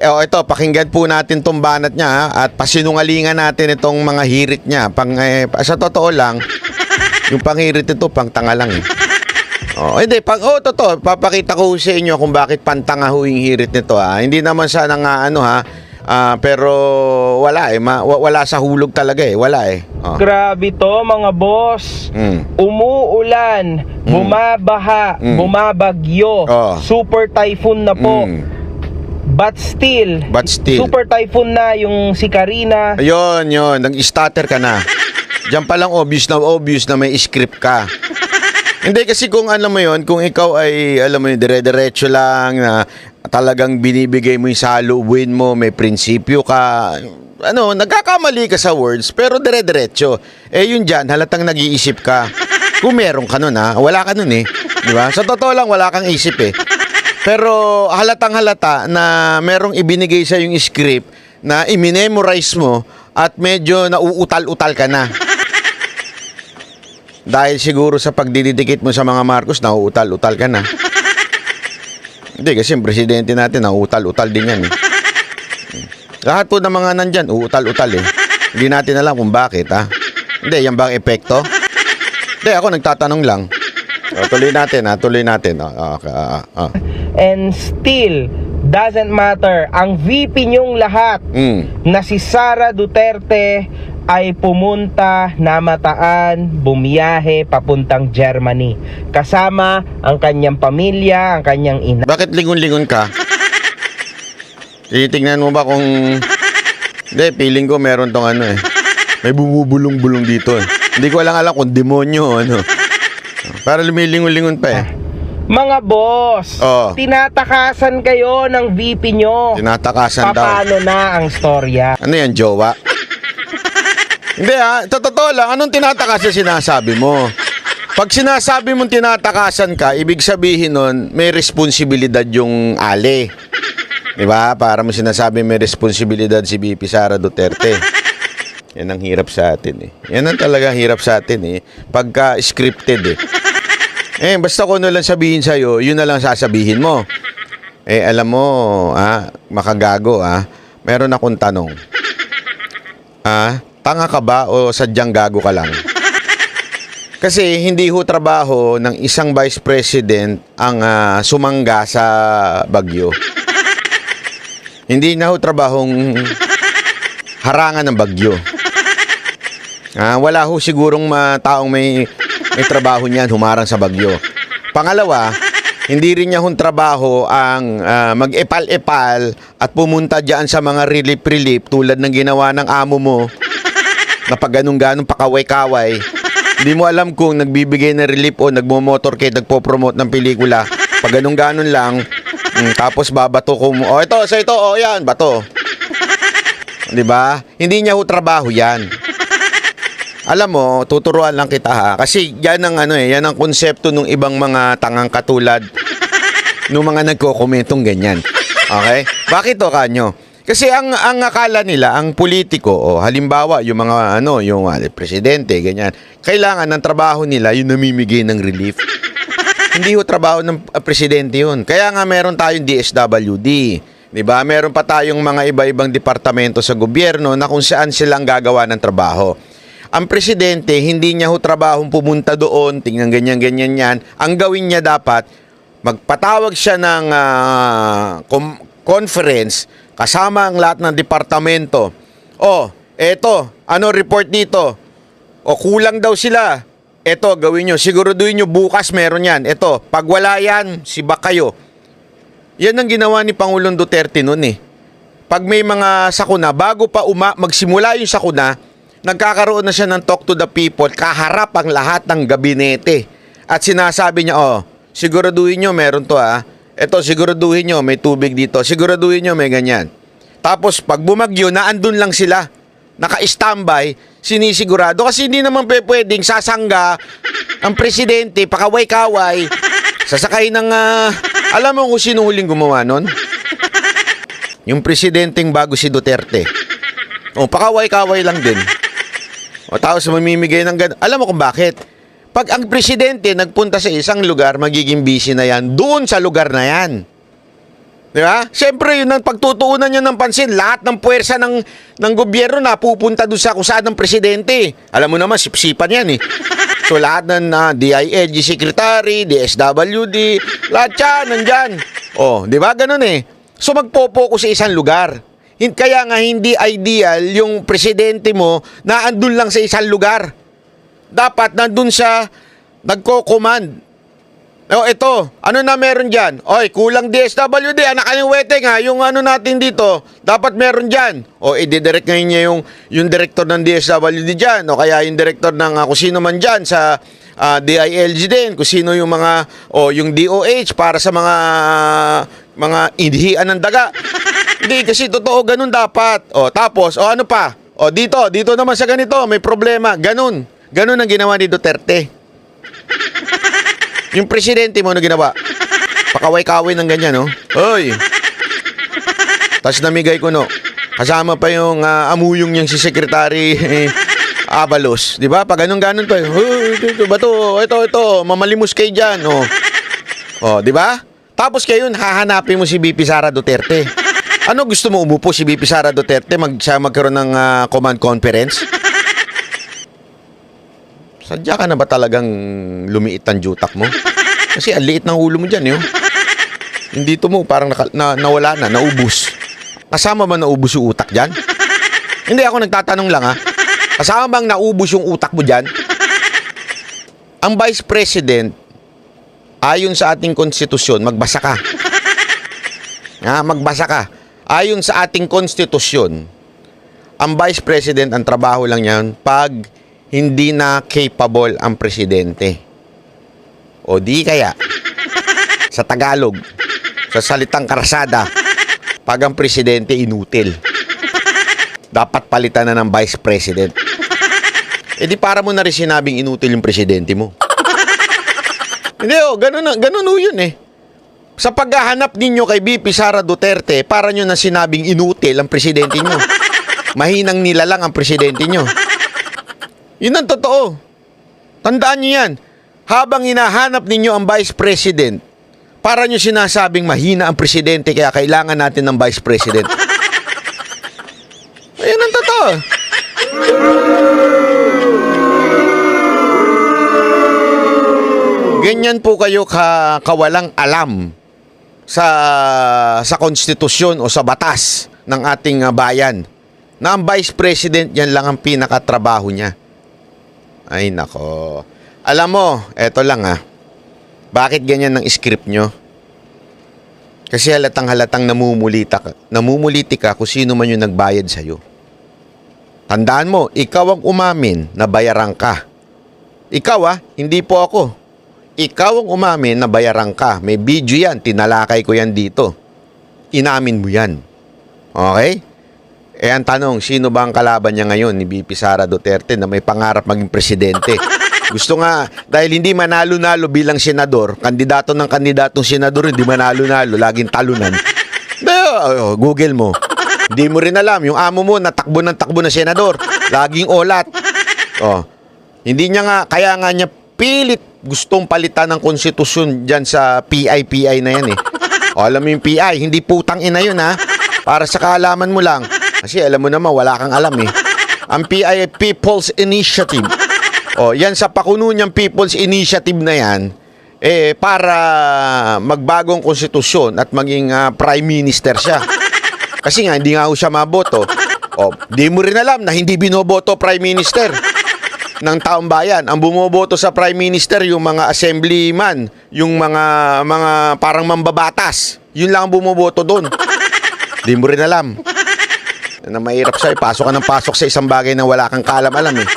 Ito, pakinggan po natin tong banat niya ha, at pasinungalingan natin itong mga hirit niya. Sa totoo lang, yung panghirit ito, pang tanga lang eh. Hindi, totoo, papakita ko sa inyo kung bakit pantanga ho yung hirit nito ha. Hindi naman sana nga pero wala wala sa hulog talaga eh, wala eh. Grabe to mga boss. Umuulan, bumabaha, bumabagyo, super typhoon na po. But still, super typhoon na yung si Karina. Ayun, nag-stutter ka na. Diyan pa lang obvious na may script ka. Hindi kasi kung alam mo yon, kung ikaw ay alam mo yun, dire-diretso lang na talagang binibigay mo yung salubuin mo, may prinsipyo ka, nagkakamali ka sa words, pero dire-diretso. Yun dyan, halatang nag-iisip ka. Kung meron ka nun wala ka nun eh. Di ba? Sa totoo lang, wala kang isip eh. Pero halatang halata na merong ibinigay sa yung script na i-memorize mo at medyo nauutal-utal ka na. Dahil siguro sa pagdidikit mo sa mga Marcos, nauutal-utal ka na. Hindi, kasi yung presidente natin, nauutal-utal din yan eh. Lahat po ng mga nandyan, uutal-utal eh. Hindi natin alam kung bakit Hindi, yan ba ang epekto? Hindi, ako nagtatanong lang. Tuloy natin. And still, doesn't matter. Ang VP nyong lahat na si Sara Duterte ay pumunta, namataan, bumiyahe papuntang Germany. Kasama ang kanyang pamilya, ang kanyang ina. Bakit lingon-lingon ka? Titingnan mo ba kung... Hindi, feeling ko meron tong may bumubulong-bulong dito eh. Hindi ko alam kung demonyo o Para lumilingon-lingon pa eh. Mga boss, tinatakasan kayo ng VP nyo. Tinatakasan daw. Paano na ang storya? Ano yan, jowa? Hindi totoo lang, anong tinatakasan sinasabi mo? Pag sinasabi mong tinatakasan ka, ibig sabihin nun, may responsibilidad yung ali. Diba? Para mo sinasabi may responsibilidad si VP Sara Duterte. Yan ang hirap sa atin eh. Yan ang talaga hirap sa atin eh. Pagka scripted eh. Basta ko lang sabihin sa'yo, yun na lang sasabihin mo. Alam mo, makagago meron akong tanong. Tanga ka ba o sadyang gago ka lang? Kasi hindi ho trabaho ng isang vice president ang sumangga sa bagyo. Hindi na ho trabahong harangan ng bagyo. Wala ho sigurong taong may trabaho niyan humarang sa bagyo. Pangalawa, hindi rin niya trabaho ang mag-epal-epal at pumunta diyan sa mga relief tulad ng ginawa ng amo mo na pag ganun-ganun pakaway-kaway. Hindi mo alam kung nagbibigay ng relief o nagmo-motorcade, nagpo-promote ng pelikula. Pag ganun-ganun lang, tapos babato ko mo. Ito, yan, bato. 'Di ba? Hindi niya trabaho yan. Alam mo, tuturuan lang kita kasi yan ang yan ang konsepto ng ibang mga tangang katulad ng mga nagko-komentong ganyan. Okay? Bakit to kanyo? Kasi ang akala nila, ang politiko halimbawa yung mga yung presidente ganyan, kailangan ng trabaho nila yung namimigay ng relief. Hindi ho trabaho ng presidente yun. Kaya nga meron tayong DSWD. 'Di ba? Meron pa tayong mga iba-ibang departamento sa gobyerno na kung saan sila ang gagawa ng trabaho. Ang presidente, hindi niya trabahong pumunta doon, tingnan ganyan-ganyan yan. Ang gawin niya dapat, magpatawag siya ng conference kasama ang lahat ng departamento. Eto, report dito? Kulang daw sila. Eto, gawin nyo. Siguraduhin nyo bukas meron yan. Eto, pag wala yan, sibak kayo. Yan ang ginawa ni Pangulong Duterte noon eh. Pag may mga sakuna, bago pa magsimula yung sakuna, nagkakaroon na siya ng talk to the people, kaharap ang lahat ng gabinete. At sinasabi niya, siguraduhin nyo meron to Ito, siguraduhin nyo may tubig dito. Siguraduhin nyo may ganyan. Tapos pag bumagyo, naandun lang sila. Naka-standby, sinisigurado. Kasi hindi naman pwedeng sasangga ang presidente, pakaway-kaway, sasakay ng... alam mo kung sino huling gumawa nun? Yung presidenteng bago si Duterte. Pakaway-kaway lang din. Tapos mamimigay ng ganun. Alam mo kung bakit? Pag ang presidente nagpunta sa isang lugar, magiging busy na yan doon sa lugar na yan. Di ba? Siyempre, yun ang pagtutuunan niya ng pansin. Lahat ng puwersa ng gobyerno na pupunta doon sa kusada ng presidente. Alam mo naman, sipsipan yan eh. So, lahat ng DILG Secretary, DSWD, lahat yan, nandyan. Oh, di ba? Ganun eh. So, magpo-focus sa isang lugar. Kaya nga, hindi ideal yung presidente mo na andun lang sa isang lugar. Dapat nandun siya, nagko-command. O, ito, ano na meron dyan? Oy, kulang DSWD, anak ka ng weteng ha, yung ano natin dito, dapat meron dyan. O, i-direct ngayon niya yung director ng DSWD dyan, o kaya yung director ng kung sino man dyan sa DILG din, kung sino yung mga, o yung DOH para sa mga idhian ng daga. Hindi, kasi totoo, ganun dapat. O, tapos, o ano pa? O, dito naman sa ganito, may problema. Ganun ang ginawa ni Duterte. Yung presidente mo na ginawa, pakaway-kaway ng ganyan, no? Oy! Tapos namigay ko, no? Kasama pa yung amuyong niyang si Secretary Abalos. Di ba? Pag ganun-ganun pa. Ito, mamalimos kayo dyan, oh. Oh, di ba? Tapos kayo, hahanapin mo si BP Sara Duterte. Ano gusto mo, umupo si BP Sara Duterte magkaroon ng command conference? Sadya ka na ba talagang lumiit ang jutak mo? Kasi ang liit ng ulo mo dyan, yun. Hindi to mo, parang nawala na, naubos. Kasama ba naubos yung utak dyan? Hindi, ako nagtatanong lang ha. Kasama bang naubos yung utak mo dyan? Ang Vice President, ayon sa ating konstitusyon, magbasa ka. Magbasa ka. Ayon sa ating konstitusyon, ang Vice President, ang trabaho lang yan, pag hindi na capable ang presidente. O di kaya, sa Tagalog, sa salitang karasada, pag ang presidente inutil, dapat palitan na ng vice president. E di para mo na rin sinabing inutil yung presidente mo. Hindi ganun yun eh. Sa paghahanap ninyo kay BP Sara Duterte, para nyo na sinabing inutil ang presidente nyo. Mahinang nilalang ang presidente nyo. Yun ang totoo. Tandaan nyo yan. Habang hinahanap ninyo ang Vice President, para nyo sinasabing mahina ang presidente kaya kailangan natin ng Vice President. Ayun ang totoo. Ganyan po kayo kawalang alam sa konstitusyon o sa batas ng ating bayan. Na ang Vice President, yan lang ang pinakatrabaho niya. Ay nako. Alam mo, eto lang bakit ganyan ang script nyo? Kasi halatang namumuliti ka kung sino man yung nagbayad sa'yo. Tandaan mo, ikaw ang umamin na bayaran ka. Ikaw hindi po ako. Ikaw ang umamin na bayaran ka. May video yan, tinalakay ko yan dito. Inamin mo yan. Okay? Ang tanong, sino ba ang kalaban niya ngayon ni BP Sara Duterte na may pangarap maging presidente? Gusto nga, dahil hindi manalo-nalo bilang senador, kandidatong senador, hindi manalo-nalo, laging talunan. Google mo. Hindi mo rin alam, yung amo mo natakbo na senador, laging olat. Hindi niya nga, kaya nga niya pilit gustong palitan ng konstitusyon dyan sa PI na yan eh. Alam mo yung PI, hindi putang ina yun para sa kaalaman mo lang. Kasi alam mo naman, wala kang alam eh. Ang PI People's Initiative. Yan sa pakuno niyang People's Initiative na yan, para magbagong konstitusyon at maging Prime Minister siya. Kasi nga, hindi nga siya maboto. Di mo rin alam na hindi binoboto Prime Minister ng taong bayan. Ang bumoboto sa Prime Minister, yung mga assemblyman, yung mga parang mambabatas. Yun lang ang bumoboto doon. Di mo rin alam. Na mahirap sa'yo, pasok ka ng pasok sa isang bagay na wala kang kaalam-alam eh.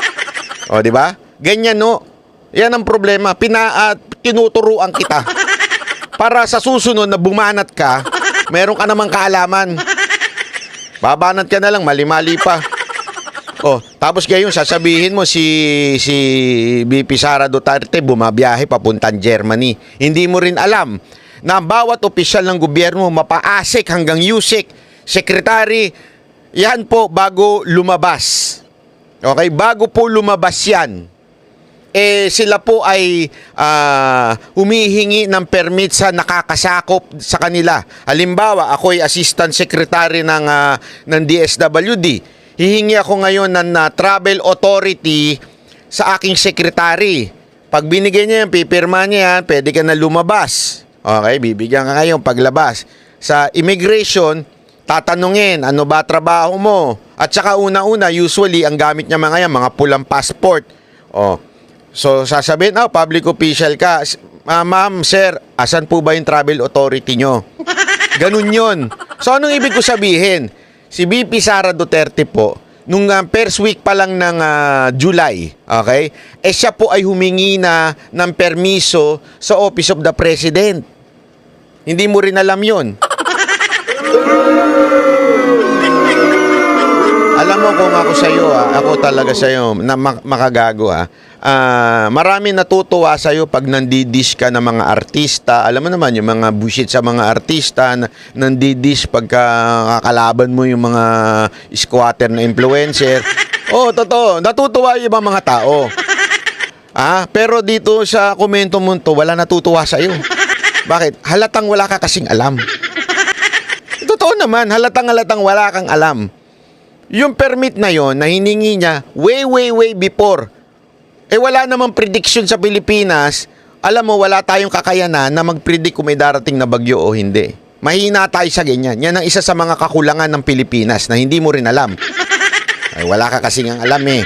Di ba? Ganyan no. Yan ang problema. Tinuturuan kita. Para sa susunod na bumanat ka, meron ka namang kaalaman. Babanat ka na lang, mali-mali pa. Tapos ngayon sasabihin mo si BP Sara Duterte bumabiyahe papuntang Germany. Hindi mo rin alam na bawat opisyal ng gobyerno mapa-ASEC hanggang USEC, secretary, yan po bago lumabas. Okay, bago po lumabas yan. sila po ay humihingi ng permit sa nakakasakop sa kanila. Halimbawa, ako ay assistant secretary ng DSWD. Hihingi ako ngayon ng travel authority sa aking secretary. Pag binigay niya yan, pipirma niya yan, pwede ka na lumabas. Okay, bibigyan ka ngayon paglabas. Sa immigration, tatanungin, ano ba trabaho mo? At saka una-una, usually, ang gamit niya mga pulang passport. So, sasabihin, public official ka. Ma'am, sir, asan po ba yung travel authority nyo? Ganun yun. So, anong ibig ko sabihin? Si VP Sara Duterte po, nung first week pa lang ng July, okay? Siya po ay humingi na ng permiso sa Office of the President. Hindi mo rin alam yun. Alam mo kung ako sa'yo, ako talaga sa'yo, na makagago marami natutuwa sa'yo pag nandidish ka ng mga artista. Alam mo naman, yung mga bullshit sa mga artista, nandidish pagka kakalaban mo yung mga squatter na influencer. Totoo, natutuwa yung ibang mga tao. Pero dito sa komento mo to, wala natutuwa sa'yo. Bakit? Halatang wala ka kasing alam. Totoo naman, halatang wala kang alam. Yung permit na yon na hiningi niya way before. Wala namang prediction sa Pilipinas. Alam mo, wala tayong kakayanan na mag-predict kung may darating na bagyo o hindi. Mahina tayo sa ganyan. Yan ang isa sa mga kakulangan ng Pilipinas na hindi mo rin alam. Wala ka kasing ang alam eh.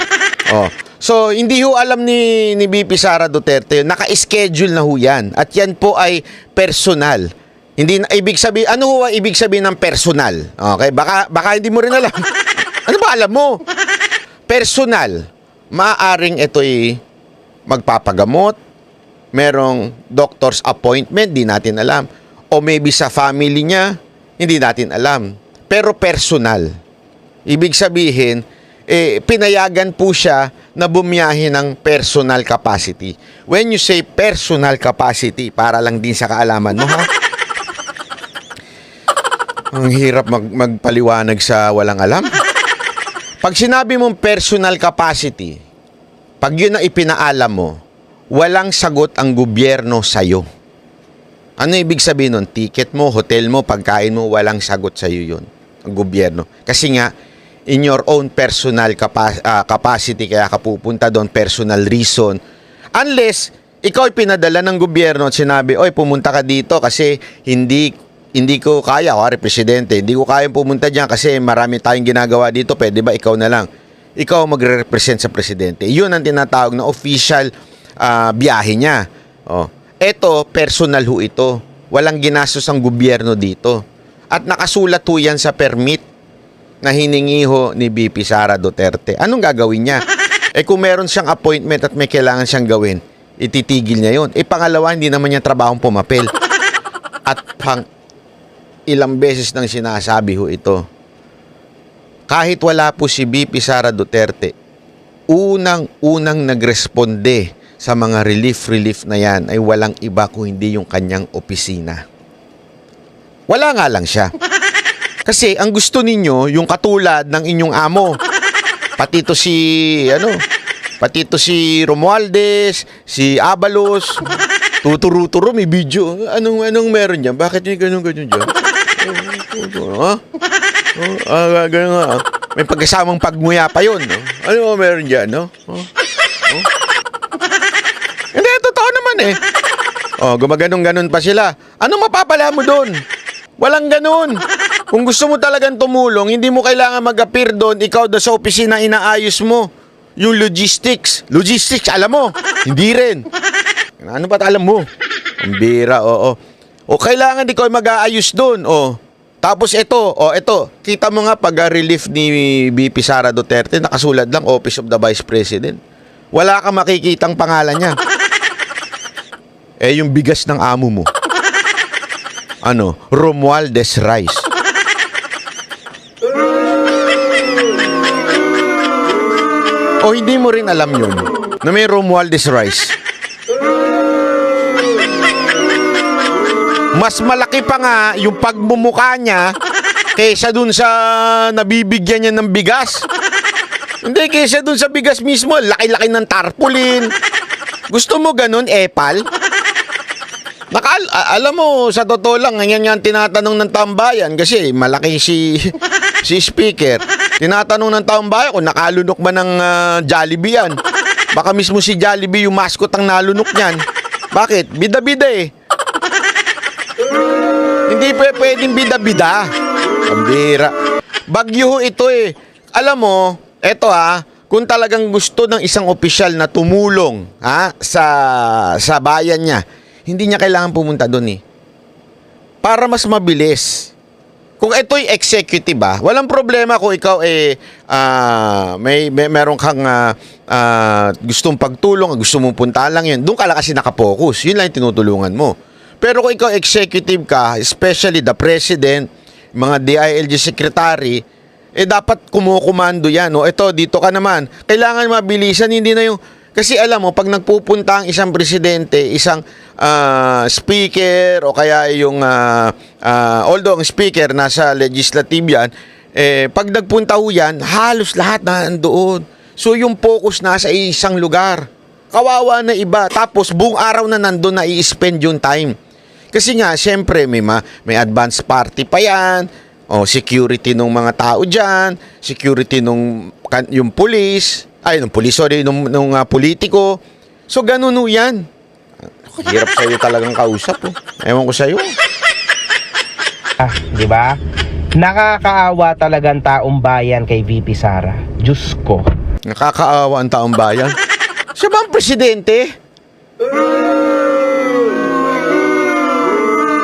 So, hindi ho alam ni VP Sara Duterte. Naka-schedule na ho yan. At yan po ay personal. Hindi na ibig sabihin, ano ho ang ibig sabihin ng personal? Okay, baka hindi mo rin alam. Ano ba alam mo? Personal. Maaring ito'y magpapagamot, merong doctor's appointment, di natin alam. O maybe sa family niya, hindi natin alam. Pero personal. Ibig sabihin, pinayagan po siya na bumiyahe ng personal capacity. When you say personal capacity, para lang din sa kaalaman mo, Ang hirap magpaliwanag sa walang alam. Pag sinabi mong personal capacity, pag yun ang ipinaalam mo, walang sagot ang gobyerno sa'yo. Ano ibig sabihin nun? Ticket mo, hotel mo, pagkain mo, walang sagot sa'yo yun. Ang gobyerno. Kasi nga, in your own personal capacity, kaya ka pupunta doon, personal reason. Unless, ikaw ay pinadala ng gobyerno at sinabi, oy, pumunta ka dito kasi hindi ko kaya, presidente, hindi ko kaya pumunta dyan kasi marami tayong ginagawa dito, pwede ba ikaw na lang? Ikaw magre-represent sa presidente. Yun ang tinatawag na official biyahe niya. Eto, personal ho ito. Walang ginastos ang gobyerno dito. At nakasulat ho yan sa permit na hiningi ho ni VP Sara Duterte. Anong gagawin niya? Kung meron siyang appointment at may kailangan siyang gawin, ititigil niya yun. Pangalawa, hindi naman niya trabahong pumapel. At ilang beses nang sinasabi ho ito. Kahit wala po si VP Sara Duterte, unang nagresponde sa mga relief na yan ay walang iba kung hindi yung kanyang opisina. Wala nga lang siya. Kasi ang gusto ninyo, yung katulad ng inyong amo. Pati to si Romualdez, si Abalos, tuturo-turo, may video. Anong meron dyan? Bakit yung ganun-ganun dyan? May pagkasamang pagmuya pa yun. Ano meron dyan? Hindi, totoo naman eh. Gumaganong-ganon pa sila. Anong mapapala mo doon? Walang ganon. Kung gusto mo talagang tumulong, hindi mo kailangan mag-appear doon. Ikaw doon sa opisina inaayos mo. Yung logistics. Logistics, alam mo? Hindi rin. Ano ba alam mo? Ang bira, oo. O kailangan ikaw mag-aayos doon, Tapos ito. Kita mo nga pag relief ni VP Sara Duterte, nakasulat lang Office of the Vice President. Wala kang makikitang pangalan niya. Yung bigas ng amo mo. Romualdez Rice. O hindi mo rin alam yun na may Romualdez Rice. Mas malaki pa nga yung pagmumukha niya kaysa dun sa nabibigyan niya ng bigas. Hindi, kaysa dun sa bigas mismo, laki-laki ng tarpaulin, Gusto mo ganun, epal? Alam mo, sa totoo lang, ganyan yan tinatanong ng taong bayan kasi malaki si speaker. Tinatanong ng taong bayan kung nakalunok ba ng Jollibee yan. Baka mismo si Jollibee yung mascot ang nalunok niyan. Bakit? Bida-bida eh. Hindi pwedeng bida-bida. Pambira. Bagyo ito eh. Alam mo, eto kung talagang gusto ng isang opisyal na tumulong sa bayan niya, hindi niya kailangan pumunta doon eh. Para mas mabilis. Kung ito'y executive walang problema kung ikaw meron kang gustong pagtulong, gusto mong puntahan lang yun. Doon ka lang kasi nakapokus. Yun lang yung tinutulungan mo. Pero kung ikaw executive ka, especially the president, mga DILG secretary, dapat kumukomando yan. Ito, dito ka naman. Kailangan mabilisan, hindi na yung... Kasi alam mo, pag nagpupunta ang isang presidente, isang speaker, o kaya yung... although ang speaker nasa legislative yan, pag nagpunta ho yan, halos lahat na nandoon. So yung focus nasa isang lugar. Kawawa na iba. Tapos buong araw na nandoon na i-spend yung time. Kasi nga, siyempre, may advance party pa yan, security ng mga tao dyan, security yung police, nung politiko. So, ganun ho yan. Hirap sa'yo talagang kausap. Ewan ko sa'yo. Di ba? Nakakaawa talagang taong bayan kay VP Sara. Diyos ko. Nakakaawa ang taong bayan. Siya ba ang presidente?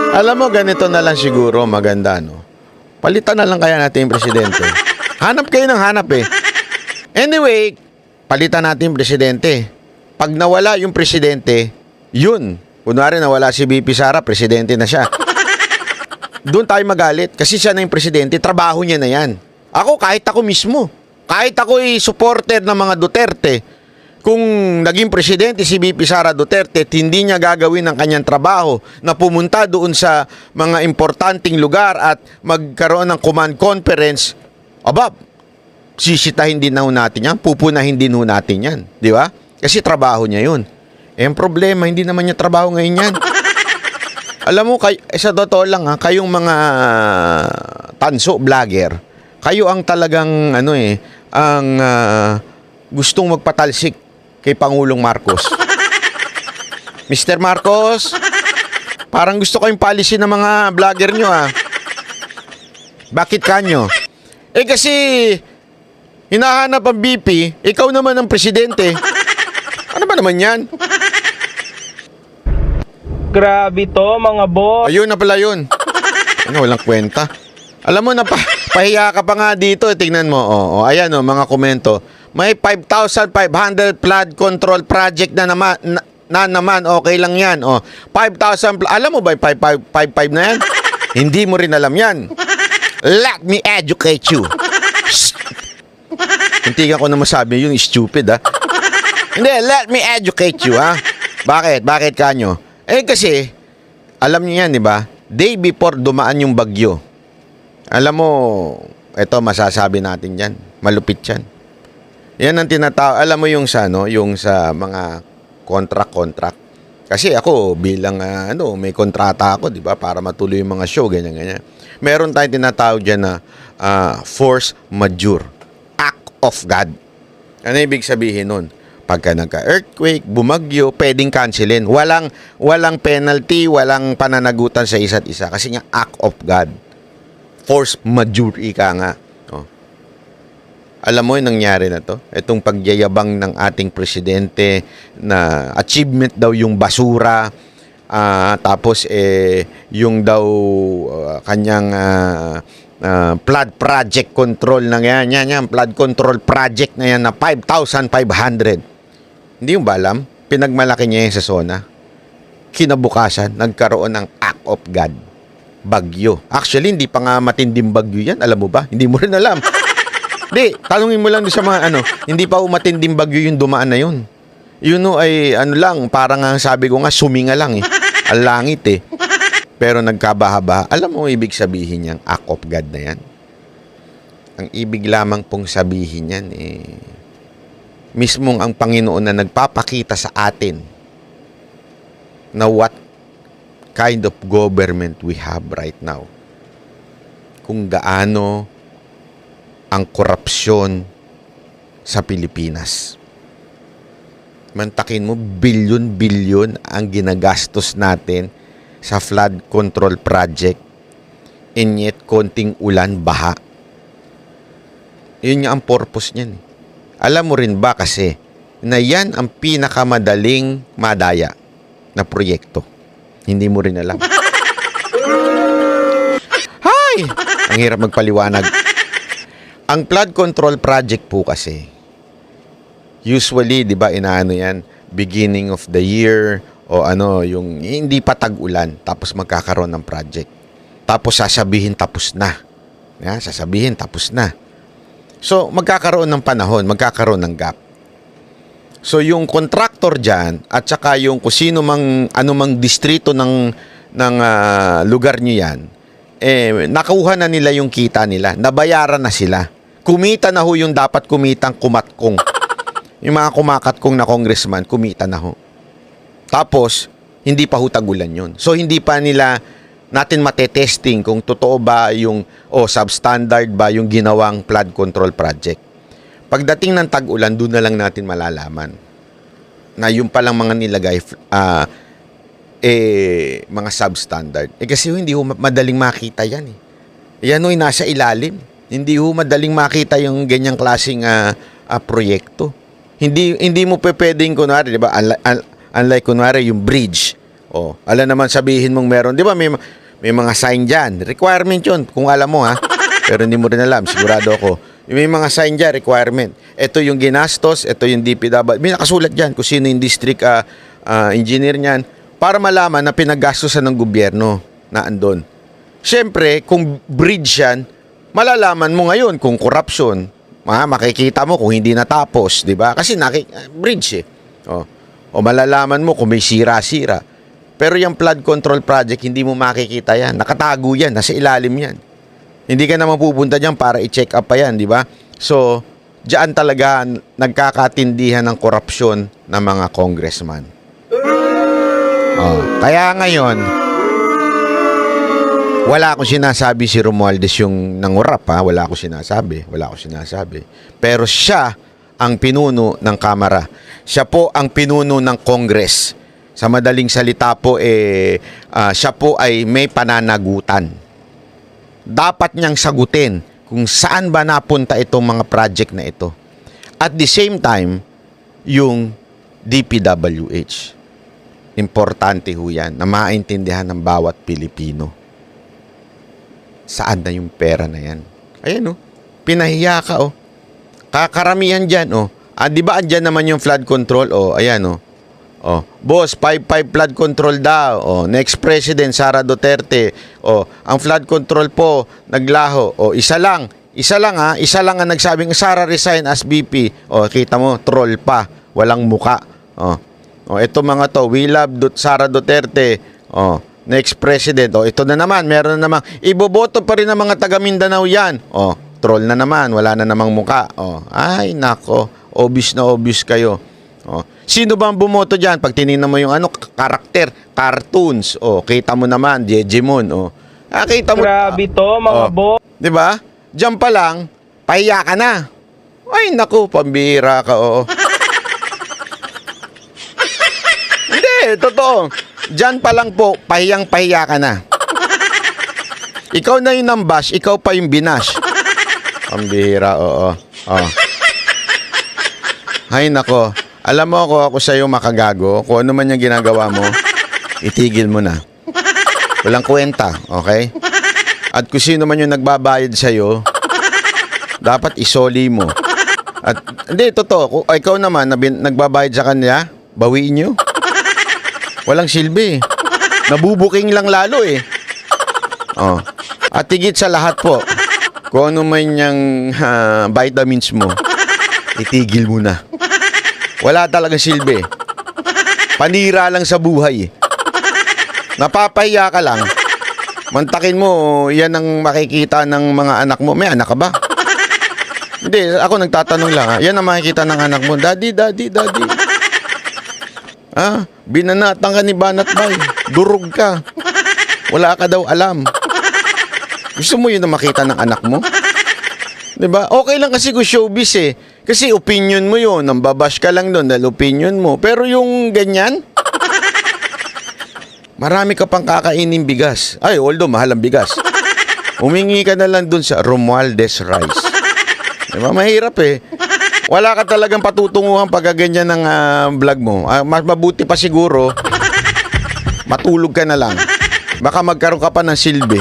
Alam mo, ganito na lang siguro maganda, no? Palitan na lang kaya natin yung presidente. Hanap kayo ng hanap eh. Anyway, palitan natin yung presidente. Pag nawala yung presidente, yun. Kunwari nawala si VP Sara, presidente na siya. Doon tayo magalit kasi siya na yung presidente, trabaho niya na yan. Kahit ako mismo, kahit ako supporter ng mga Duterte, kung naging presidente si VP Sara Duterte at hindi niya gagawin ang kanyang trabaho na pumunta doon sa mga importanteng lugar at magkaroon ng command conference, sisitahin din na natin yan, pupunahin din natin yan. Di ba? Kasi trabaho niya yun. Ang problema, hindi naman niya trabaho ngayon yan. Alam mo, sa totoo lang kayong mga tanso vlogger, kayo ang talagang gustong magpatalsik kay Pangulong Marcos. Mr. Marcos, parang gusto kayong policy ng mga vlogger nyo Bakit kanyo? Kasi hinahanap ang BP, ikaw naman ang presidente. Ano ba naman yan? Grabe to mga boss. Ayun na pala yun. Walang kwenta. Alam mo, pahiya ka pa nga dito. Tingnan mo. Ayan mga komento. May 5,500 flood control project na naman. Okay lang yan. 5,000. Alam mo ba yung 5,555 na yan? Hindi mo rin alam yan. Let me educate you. Hindi ko na masabi yung stupid Hindi, let me educate you Bakit? Bakit kanyo? Kasi, alam niyo yan, di ba? Day before dumaan yung bagyo. Alam mo, eto masasabi natin yan. Malupit yan. Yan ang tinatawag. Alam mo yung sa mga contract. Kasi ako bilang may kontrata ako, 'di ba, para matuloy yung mga show ganyan. Meron tayong tinatawag diyan na force majeure. Act of God. Ano ibig sabihin nun? Pagka nagka-earthquake, bumagyo, pwedeng cancelin. Walang penalty, walang pananagutan sa isa't isa kasi nga act of God. Force majeure ika nga. Alam mo yung nangyari na to? Itong pagyayabang ng ating presidente na achievement daw yung basura, tapos yung daw kanyang flood project control na yan, flood control project na yan na 5,500. Hindi yung ba alam? Pinagmalaki niya yan sa SONA. Kinabukasan, nagkaroon ng act of God. Bagyo. Actually, hindi pa nga matinding bagyo yan. Alam mo ba? Hindi mo rin alam. Di, tanungin mo lang sa mga hindi pa matinding bagyo yung dumaan na yun. Yun ay lang, parang ang sabi ko nga, suminga lang Ang langit Pero nagkabaha-baha. Alam mo ibig sabihin yang act of God na yan? Ang ibig lamang pong sabihin yan mismong ang Panginoon na nagpapakita sa atin na what kind of government we have right now. Kung gaano ang korupsyon sa Pilipinas. Mantakin mo, bilyon-bilyon ang ginagastos natin sa flood control project, and yet konting ulan, baha. Yun nga ang purpose niyan. Alam mo rin ba kasi na yan ang pinakamadaling madaya na proyekto? Hindi mo rin alam. Hay! Ang hirap magpaliwanag. Ang flood control project po kasi, usually, di ba, inaano yan, beginning of the year, o ano, yung hindi pa tag-ulan, tapos magkakaroon ng project. Tapos sasabihin tapos na. Sasabihin tapos na. So, magkakaroon ng panahon, magkakaroon ng gap. So, yung contractor dyan, at saka yung kung sino mang, anumang distrito ng lugar nyo yan, nakuha na nila yung kita nila, nabayaran na sila. Kumita na ho yung dapat kumitang kumatkong. Yung mga kumakatkong na congressman, kumita na ho. Tapos, hindi pa ho tagulan yun. So, hindi pa nila natin matetesting kung totoo ba yung, substandard ba yung ginawang flood control project. Pagdating ng tag-ulan, doon na lang natin malalaman na yung palang mga nilagay, mga substandard. Kasi hindi ho madaling makita yan. Yan ho'y nasa ilalim. Hindi ho madaling makita yung ganyang klaseng proyekto. Hindi mo pwedeng, kunwari, di ba, unlike kunwari yung bridge. Alam naman sabihin mong meron, di ba, may mga sign dyan. Requirement yun, kung alam mo ha. Pero hindi mo rin alam, sigurado ako. May mga sign dyan, requirement. Ito yung ginastos, ito yung DPW. May nakasulat dyan kung sino yung district engineer niyan para malaman na pinaggastosan ng gobyerno na andon. Siyempre, kung bridge yan, malalaman mo ngayon kung corruption. Makikita mo kung hindi natapos, di ba? Kasi bridge O malalaman mo kung may sira-sira. Pero yung flood control project, hindi mo makikita yan. Nakatago yan, nasa ilalim yan. Hindi ka naman pupunta dyan para i-check up pa yan, di ba? So, diyan talaga nagkakatindihan ng korupsyon ng mga congressman. Kaya ngayon, wala akong sinasabi si Romualdez yung nangurap, ha? Wala akong sinasabi. Pero siya ang pinuno ng Kamara. Siya po ang pinuno ng Congress. Sa madaling salita po, siya po ay may pananagutan. Dapat niyang sagutin kung saan ba napunta itong mga project na ito. At the same time, yung DPWH. Importante ho yan na maintindihan ng bawat Pilipino. Saan na yung pera na yan? Ayan pinahiya ka Kakaramihan dyan di ba andyan naman yung flood control? Ayan boss, 5-5 flood control daw. Next president, Sara Duterte. Ang flood control po, naglaho. Isa lang ang nagsabing Sara resign as VP. Kita mo, troll pa. Walang muka. Ito mga to, we love Sara Duterte. Next president. Ito na naman, meron na namang, iboboto pa rin ng mga taga Mindanao yan. Troll na naman, wala na namang muka. Ay, nako, obvious na obvious kayo. Sino ba ang bumoto dyan? Pag tinignan mo yung karakter, cartoons. Kita mo naman, Jejemon. Kita mo. Grabe to, mga boss. Di ba? Diyan pa lang, pahiya ka na. Ay, naku, pambira ka, Hindi, totoo. Diyan pa lang po, pahiyang-pahiya ka na. Ikaw na yung nambash, ikaw pa yung binash. Pambira, Ay, nako. Alam mo ako sa'yo makagago, kung ano man yung ginagawa mo, itigil mo na. Walang kwenta, okay? At kung sino man yung nagbabayad sa'yo, dapat isoli mo. At hindi, totoo. Kung ikaw naman, nagbabayad sa kanya, bawiin nyo. Walang silbi. Nabubuking lang lalo At higit sa lahat po, kung ano man yung vitamins mo, itigil mo na. Wala talagang silbi. Panira lang sa buhay. Napapahiya ka lang. Mantakin mo, yan ang makikita ng mga anak mo. May anak ka ba? Hindi, ako nagtatanong lang. Yan ang makikita ng anak mo. Daddy. Binanatan ka ni Banat Bay. Durog ka. Wala ka daw alam. Gusto mo yun na makita ng anak mo? 'Di ba? Okay lang kasi kung showbiz eh. Kasi opinion mo yun. Nambabash ka lang doon dahil opinion mo. Pero yung ganyan, marami ka pang kakainin bigas. Ay, although mahal ang bigas. Humingi ka na lang doon sa Romualdez Rice. Diba? Mahirap eh. Wala ka talagang patutunguhan pag ganyan ng vlog mo. Mas mabuti pa siguro, matulog ka na lang. Baka magkaroon ka pa ng silbi.